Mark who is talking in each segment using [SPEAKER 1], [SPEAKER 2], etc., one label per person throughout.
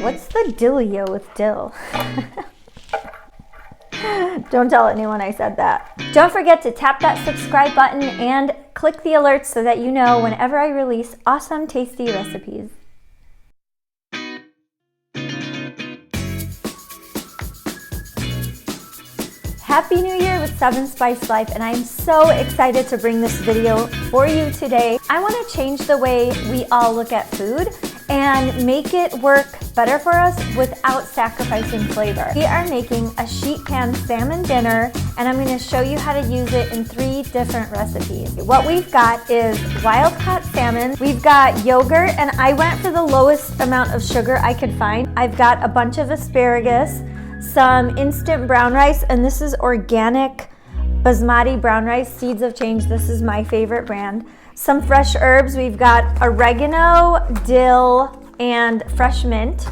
[SPEAKER 1] What's the dealio with dill? Don't tell anyone I said that. Don't forget to tap that subscribe button and click the alerts so that you know whenever I release awesome, tasty recipes. Happy New Year with 7 Spice Life, and I'm so excited to bring this video for you today. I want to change the way we all look at food and make it work better for us without sacrificing flavor. We are making a sheet pan salmon dinner, and I'm going to show you how to use it in 3 different recipes. What we've got is wild caught salmon, we've got yogurt, and I went for the lowest amount of sugar I could find. I've got a bunch of asparagus, some instant brown rice, and this is organic basmati brown rice, Seeds of Change. This is my favorite brand. Some fresh herbs. We've got oregano, dill, and fresh mint.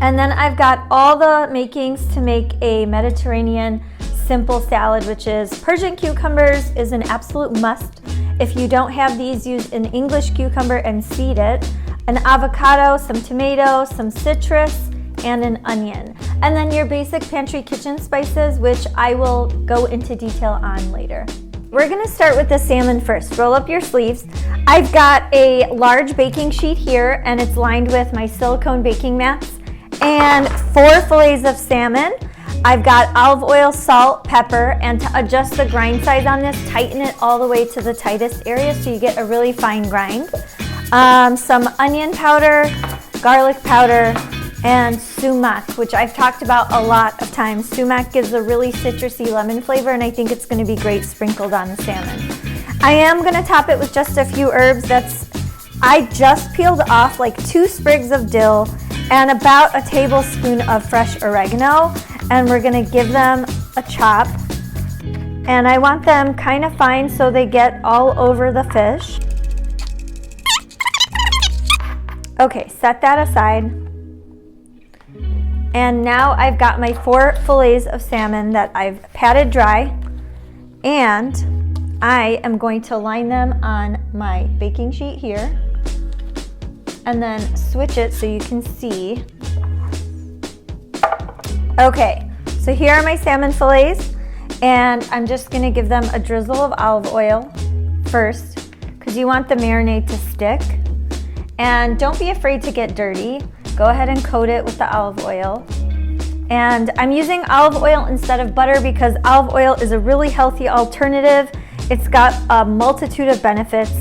[SPEAKER 1] And then I've got all the makings to make a Mediterranean simple salad, which is Persian cucumbers is an absolute must. If you don't have these, use an English cucumber and seed it. An avocado, some tomatoes, some citrus, and an onion. And then your basic pantry kitchen spices, which I will go into detail on later. We're gonna start with the salmon first. Roll up your sleeves. I've got a large baking sheet here, and it's lined with my silicone baking mats, and 4 fillets of salmon. I've got olive oil, salt, pepper, and to adjust the grind size on this, tighten it all the way to the tightest area so you get a really fine grind. Some onion powder, garlic powder, and sumac, which I've talked about a lot of times. Sumac gives a really citrusy lemon flavor, and I think it's going to be great sprinkled on the salmon. I am going to top it with just a few herbs. I just peeled off like 2 sprigs of dill and about a tablespoon of fresh oregano, and we're going to give them a chop. And I want them kind of fine so they get all over the fish. Okay, set that aside. And now I've got my 4 fillets of salmon that I've patted dry, and I am going to line them on my baking sheet here and then switch it so you can see. Okay, so here are my salmon fillets, and I'm just gonna give them a drizzle of olive oil first because you want the marinade to stick. And don't be afraid to get dirty. Go ahead and coat it with the olive oil. And I'm using olive oil instead of butter because olive oil is a really healthy alternative. It's got a multitude of benefits,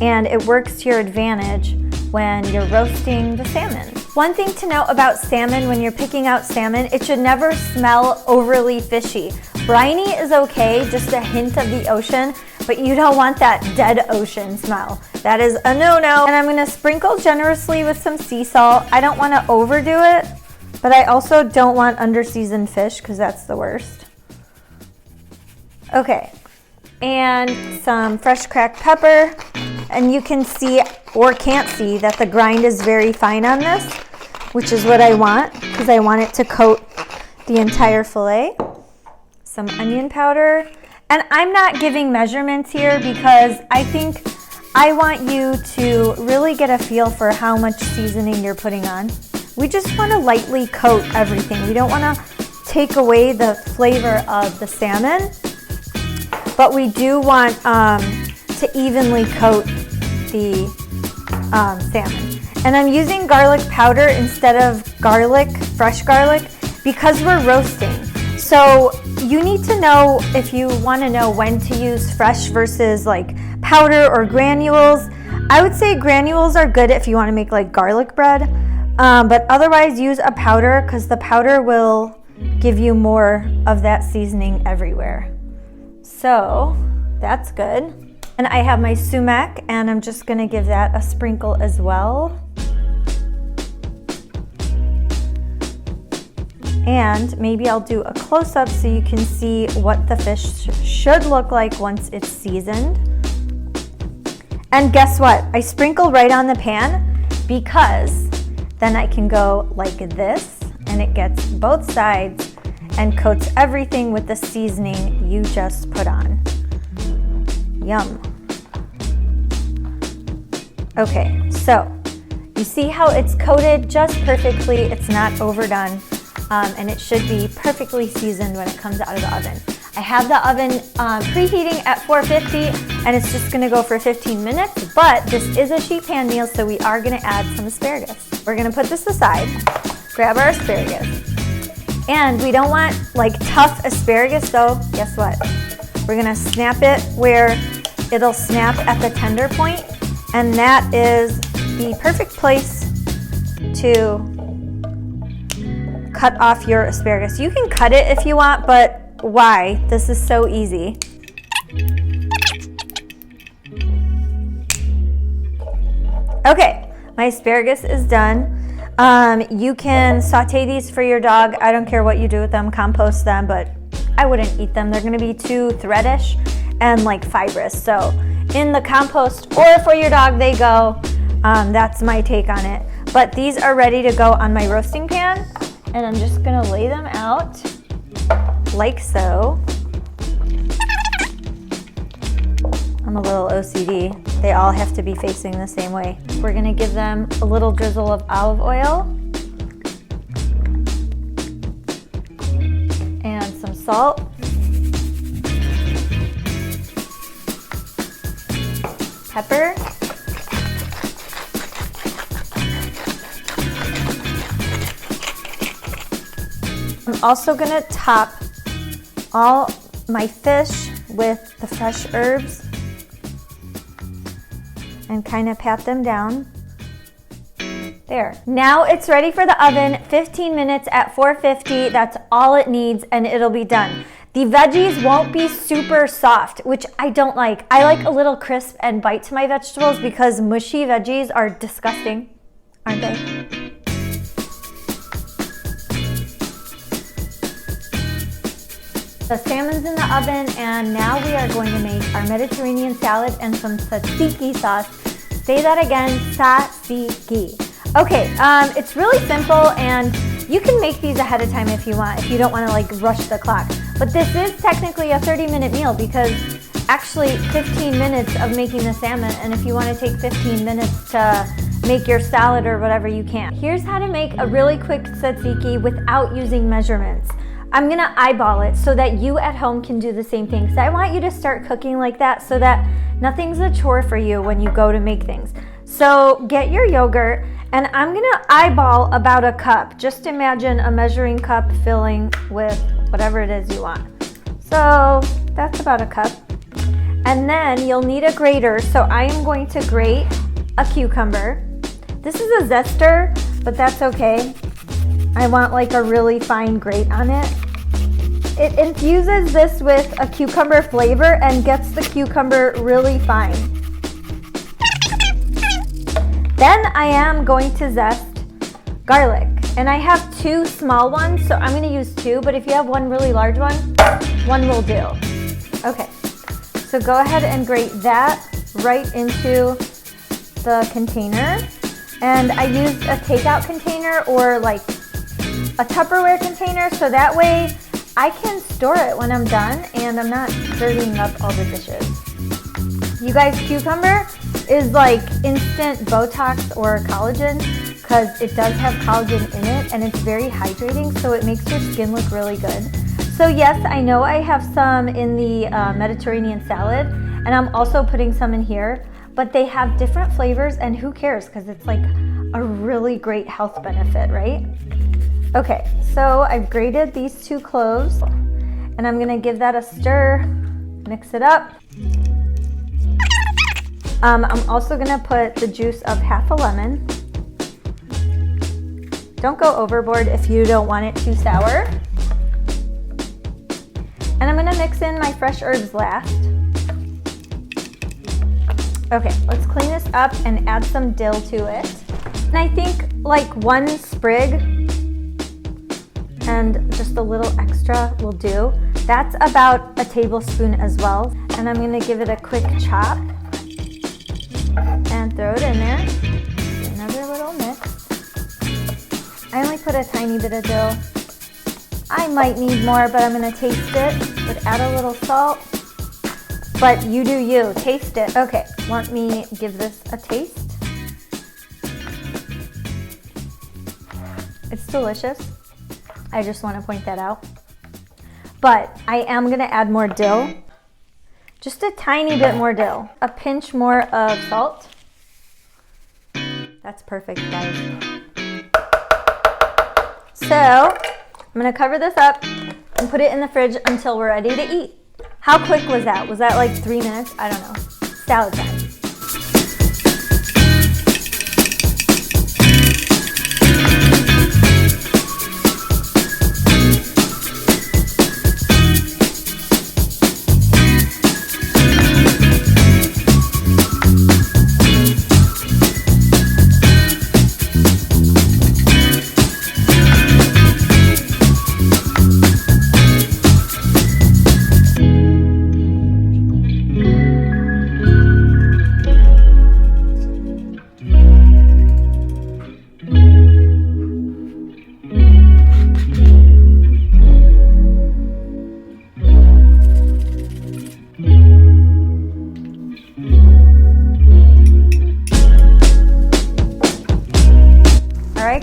[SPEAKER 1] and it works to your advantage when you're roasting the salmon. One thing to note about salmon when you're picking out salmon, it should never smell overly fishy. Briny is okay, just a hint of the ocean, but you don't want that dead ocean smell. That is a no-no. And I'm gonna sprinkle generously with some sea salt. I don't wanna overdo it, but I also don't want under-seasoned fish because that's the worst. Okay, and some fresh cracked pepper. And you can see, or can't see, that the grind is very fine on this, which is what I want because I want it to coat the entire fillet. Some onion powder. And I'm not giving measurements here because I think I want you to really get a feel for how much seasoning you're putting on. We just want to lightly coat everything. We don't want to take away the flavor of the salmon, but we do want to evenly coat the salmon. And I'm using garlic powder instead of garlic, fresh garlic, because we're roasting. So you need to know if you want to know when to use fresh versus like powder or granules. I would say granules are good if you want to make like garlic bread, but otherwise use a powder because the powder will give you more of that seasoning everywhere. So that's good. And I have my sumac, and I'm just going to give that a sprinkle as well. And maybe I'll do a close-up so you can see what the fish should look like once it's seasoned. And guess what? I sprinkle right on the pan because then I can go like this, and it gets both sides and coats everything with the seasoning you just put on. Yum. Okay, so You see how it's coated just perfectly. It's not overdone, and it should be perfectly seasoned when it comes out of the oven. I have the oven preheating at 450, and it's just gonna go for 15 minutes, but this is a sheet pan meal, so we are gonna add some asparagus. We're gonna put this aside, grab our asparagus, and we don't want like tough asparagus, so guess what? We're gonna snap it where it'll snap at the tender point, and that is the perfect place to cut off your asparagus. You can cut it if you want, but why? This is so easy. Okay, my asparagus is done. You can saute these for your dog. I don't care what you do with them, compost them, but I wouldn't eat them. They're gonna be too threadish and like fibrous. So in the compost or for your dog, they go. That's my take on it. But these are ready to go on my roasting pan, and I'm just gonna lay them out like so. I'm a little OCD. They all have to be facing the same way. We're gonna give them a little drizzle of olive oil and some salt. Pepper. I'm also gonna top all my fish with the fresh herbs and kind of pat them down. There. Now it's ready for the oven, 15 minutes at 450. That's all it needs, and it'll be done. The veggies won't be super soft, which I don't like. I like a little crisp and bite to my vegetables because mushy veggies are disgusting, aren't they? The salmon's in the oven, and now we are going to make our Mediterranean salad and some tzatziki sauce. Say that again, tzatziki. Okay, it's really simple, and you can make these ahead of time if you want, if you don't want to like rush the clock. But this is technically a 30-minute meal because actually 15 minutes of making the salmon, and if you want to take 15 minutes to make your salad or whatever, you can. Here's how to make a really quick tzatziki without using measurements. I'm gonna eyeball it so that you at home can do the same thing. So I want you to start cooking like that so that nothing's a chore for you when you go to make things. So get your yogurt, and I'm gonna eyeball about a cup. Just imagine a measuring cup filling with whatever it is you want. So that's about a cup. And then you'll need a grater. So I am going to grate a cucumber. This is a zester, but that's okay. I want like a really fine grate on it. It infuses this with a cucumber flavor and gets the cucumber really fine. Then I am going to zest garlic. And I have 2 small ones, so I'm gonna use 2, but if you have one really large one will do. Okay, so go ahead and grate that right into the container. And I used a takeout container or like a Tupperware container, so that way I can store it when I'm done and I'm not dirtying up all the dishes. You guys, cucumber is like instant Botox or collagen because it does have collagen in it, and it's very hydrating, so it makes your skin look really good. So yes, I know I have some in the Mediterranean salad, and I'm also putting some in here, but they have different flavors, and who cares, because it's like a really great health benefit, right? Okay, so I've grated these 2 cloves, and I'm gonna give that a stir, mix it up. I'm also gonna put the juice of half a lemon. Don't go overboard if you don't want it too sour. And I'm gonna mix in my fresh herbs last. Okay, let's clean this up and add some dill to it. And I think like 1 sprig and just a little extra will do. That's about a tablespoon as well. And I'm gonna give it a quick chop and throw it in there. Another little mix. I only put a tiny bit of dill. I might need more, but I'm gonna taste it. Would add a little salt, but you do you, taste it. Okay, let me give this a taste. It's delicious. I just want to point that out. But I am going to add more dill. Just a tiny bit more dill. A pinch more of salt. That's perfect, guys. So I'm going to cover this up and put it in the fridge until we're ready to eat. How quick was that? Was that like 3 minutes? I don't know. Salad time.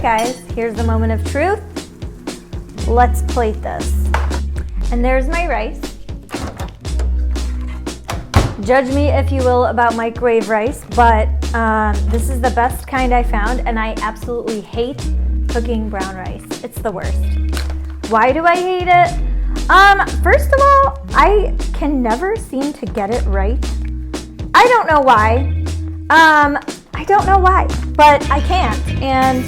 [SPEAKER 1] Guys, here's the moment of truth. Let's plate this. And there's my rice. Judge me if you will about microwave rice, but this is the best kind I found, and I absolutely hate cooking brown rice. It's the worst. Why do I hate it? First of all, I can never seem to get it right. I don't know why. I don't know why, but I can't, and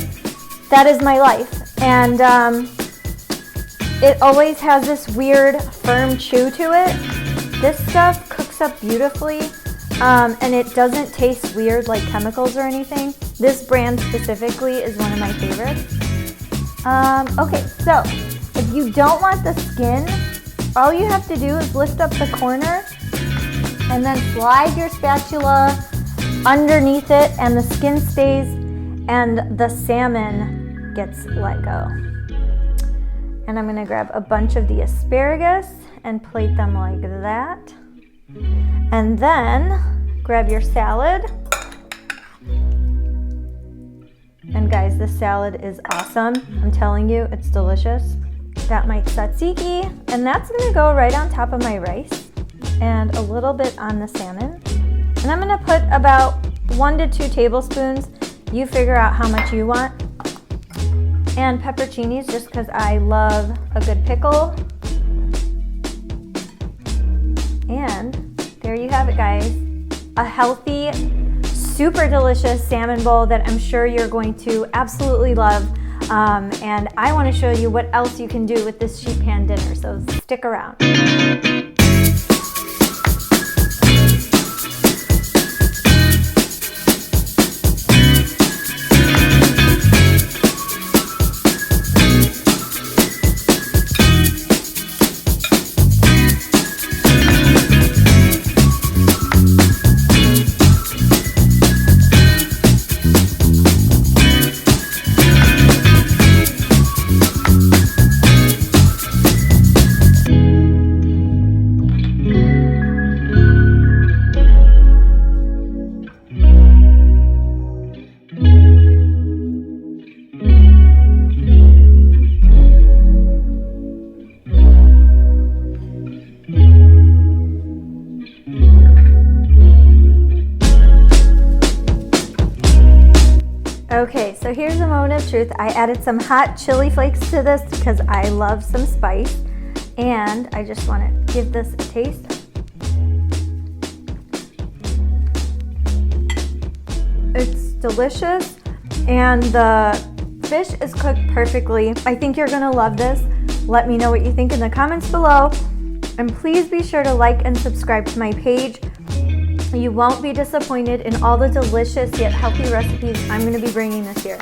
[SPEAKER 1] that is my life. And it always has this weird firm chew to it. This stuff cooks up beautifully, and it doesn't taste weird like chemicals or anything. This brand specifically is one of my favorites. Okay, so if you don't want the skin, all you have to do is lift up the corner and then slide your spatula underneath it, and the skin stays and the salmon gets let go. And I'm gonna grab a bunch of the asparagus and plate them like that. And then grab your salad. And guys, this salad is awesome. I'm telling you, it's delicious. Got my tzatziki, and that's gonna go right on top of my rice and a little bit on the salmon. And I'm gonna put about 1 to 2 tablespoons. You figure out how much you want. And pepperoncinis, just because I love a good pickle. And there you have it, guys. A healthy, super delicious salmon bowl that I'm sure you're going to absolutely love. And I want to show you what else you can do with this sheet pan dinner, so stick around. Okay, so here's the moment of truth. I added some hot chili flakes to this because I love some spice, and I just want to give this a taste. It's delicious, and the fish is cooked perfectly. I think you're gonna love this. Let me know what you think in the comments below, and please be sure to like and subscribe to my page. You won't be disappointed in all the delicious yet healthy recipes I'm going to be bringing this year.